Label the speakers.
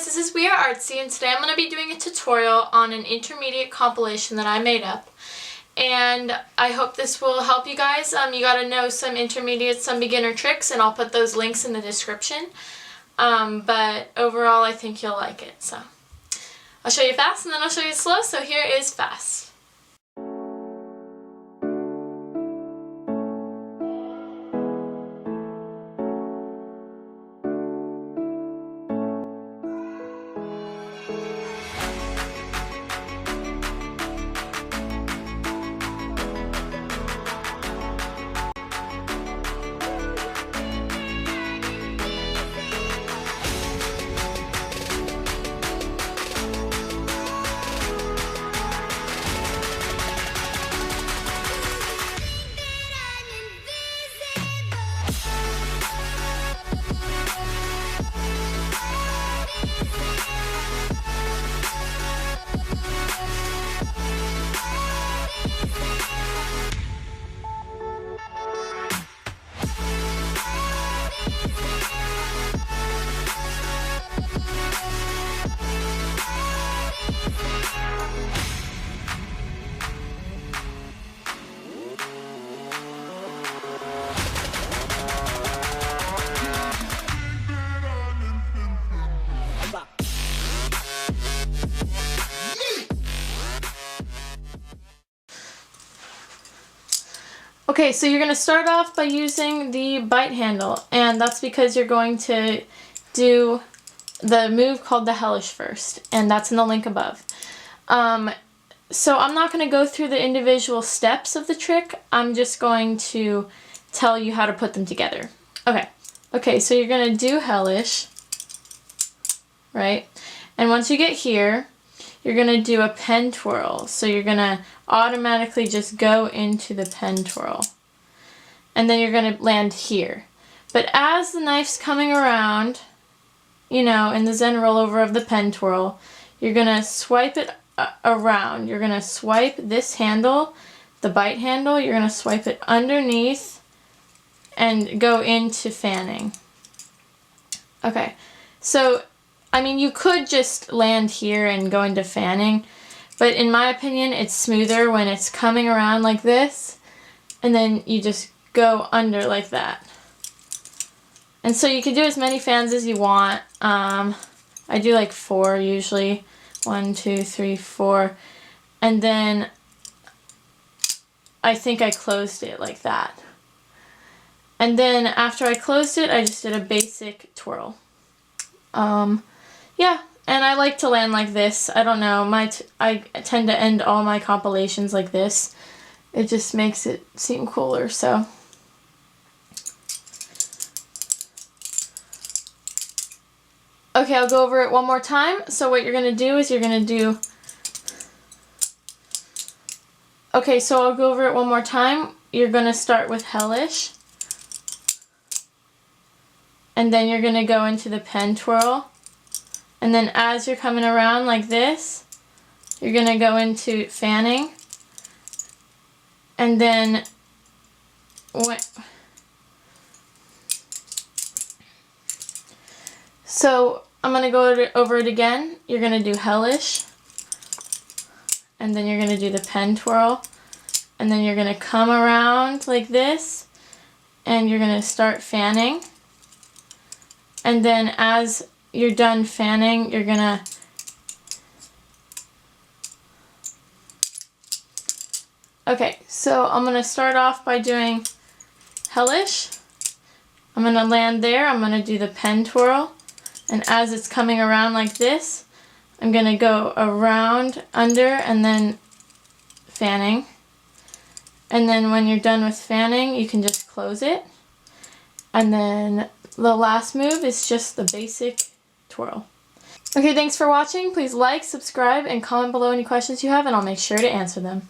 Speaker 1: guys, this is We Are ArtSea, and today I'm going to be doing a tutorial on an intermediate compilation that I made up. And I hope this will help you guys. You got to know some intermediate, some beginner tricks, and I'll put those links in the description. But overall, I think you'll like it. So I'll show you fast, and then I'll show you slow. So here is fast. Okay, so you're going to start off by using the bite handle, and that's because you're going to do the move called the hellish first, and that's in the link above. So I'm not going to go through the individual steps of the trick, I'm just going to tell you how to put them together. Okay, so you're going to do hellish, right? And once you get here, you're going to do a pen twirl. So you're going to automatically just go into the pen twirl. And then you're going to land here. But as the knife's coming around, you know, in the Zen rollover of the pen twirl, you're going to swipe it around. You're going to swipe this handle, the bite handle, you're going to swipe it underneath and go into fanning. Okay, so I mean, you could just land here and go into fanning, but in my opinion, it's smoother when it's coming around like this, and then you just go under like that. And so you can do as many fans as you want. I do like 4 usually. 1, 2, 3, 4. And then I think I closed it like that. And then after I closed it, I just did a basic twirl. Yeah, and I like to land like this. I don't know, I tend to end all my compilations like this. It just makes it seem cooler, so. Okay, I'll go over it one more time. So what you're going to do is you're going to do... Okay, so I'll go over it one more time. You're going to start with hellish. And then you're going to go into the pen twirl. And then as you're coming around like this, you're going to go into fanning. And then so I'm going to go over it again. You're going to do hellish. And then you're going to do the pen twirl. And then you're going to come around like this. And you're going to start fanning. And then as you're done fanning, you're gonna okay, so I'm gonna start off by doing hellish. I'm gonna land there, I'm gonna do the pen twirl, and as it's coming around like this, I'm gonna go around, under, and then fanning. And then when you're done with fanning, you can just close it. And then the last move is just the basic twirl. Okay, thanks for watching. Please like, subscribe, and comment below any questions you have, and I'll make sure to answer them.